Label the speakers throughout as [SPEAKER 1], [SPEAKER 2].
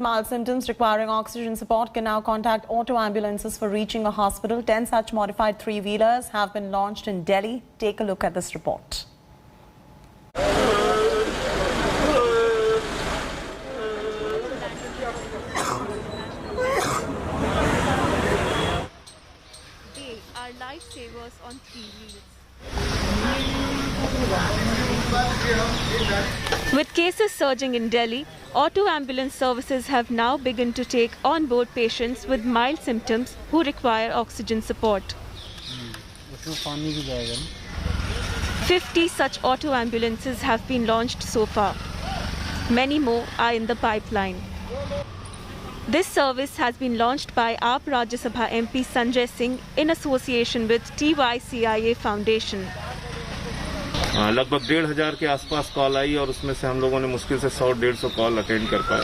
[SPEAKER 1] Mild symptoms requiring oxygen support can now contact auto ambulances for reaching a hospital. 10 such modified three-wheelers have been launched in Delhi. Take a look at this report.
[SPEAKER 2] They are lifesavers on three wheels. With cases surging in Delhi, auto ambulance services have now begun to take on-board patients with mild symptoms who require oxygen support. 50 such auto ambulances have been launched so far. Many more are in the pipeline. This service has been launched by AAP Rajya Sabha MP Sanjay Singh in association with TYCIA Foundation.
[SPEAKER 3] लगभग 1500 के आसपास call आई और उसमें से हम लोगों ने मुश्किल से 100-150 कॉल अटेंड कर पाए,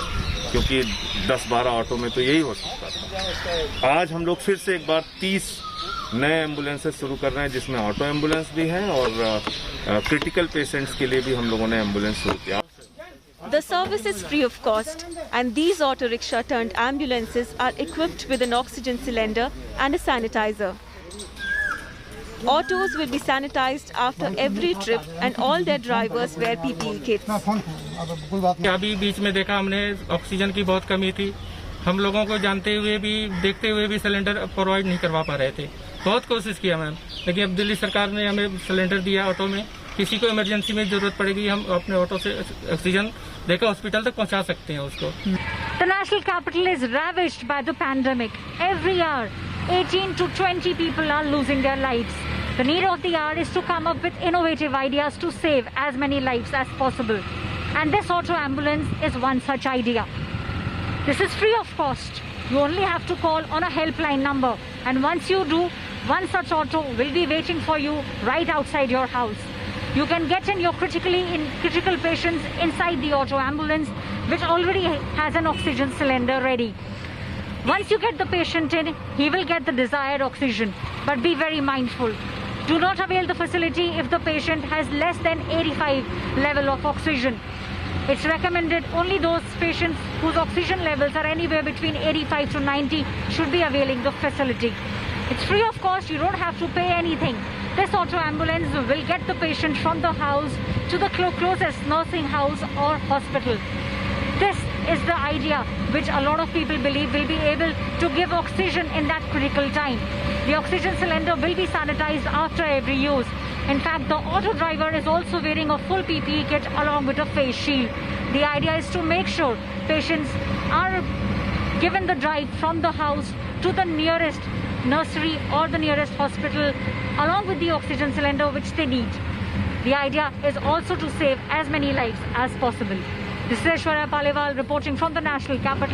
[SPEAKER 3] क्योंकि 10-12 ऑटो में तो यही हो सकता था। आज हम लोग फिर से एक बार 30 नए एम्बुलेंसेस शुरू कर रहे हैं, जिसमें ऑटो एम्बुलेंस भी हैं और क्रिटिकल पेशेंट्स के लिए भी हम लोगों ने एम्बुलेंस शुरू किया।
[SPEAKER 2] The service is free of cost, and these auto rickshaw turned ambulances are equipped with an oxygen cylinder and a sanitizer. Autos will be sanitized after every trip and all their drivers wear PPE kits.
[SPEAKER 4] अभी बीच में देखा हमने oxygen की बहुत कमी थी। हम लोगों को जानते हुए भी देखते हुए भी सिलेंडर प्रोवाइड नहीं करवा पा रहे थे। बहुत कोशिश किया मैम, लेकिन अब दिल्ली सरकार ने हमें सिलेंडर दिया ऑटो में। किसी को इमरजेंसी में जरूरत पड़ेगी, हम अपने ऑटो से ऑक्सीजन देकर हॉस्पिटल तक पहुंचा सकते हैं उसको।
[SPEAKER 5] The national capital is ravaged by the pandemic. Every hour, 18 to 20 people are losing their lives. The need of the hour is to come up with innovative ideas to save as many lives as possible. And this auto ambulance is one such idea. This is free of cost. You only have to call on a helpline number. And once you do, one such auto will be waiting for you right outside your house. You can get in your critical patients inside the auto ambulance, which already has an oxygen cylinder ready. Once you get the patient in, he will get the desired oxygen. But be very mindful. Do not avail the facility if the patient has less than 85 level of oxygen. It's recommended only those patients whose oxygen levels are anywhere between 85 to 90 should be availing the facility. It's free of cost, you don't have to pay anything. This auto ambulance will get the patient from the house to the closest nursing house or hospital. This is the idea which a lot of people believe will be able to give oxygen in that critical time. The oxygen cylinder will be sanitized after every use. In fact, the auto driver is also wearing a full PPE kit along with a face shield. The idea is to make sure patients are given the drive from the house to the nearest nursery or the nearest hospital along with the oxygen cylinder which they need. The idea is also to save as many lives as possible. This is Aishwarya Palewal reporting from the national capital.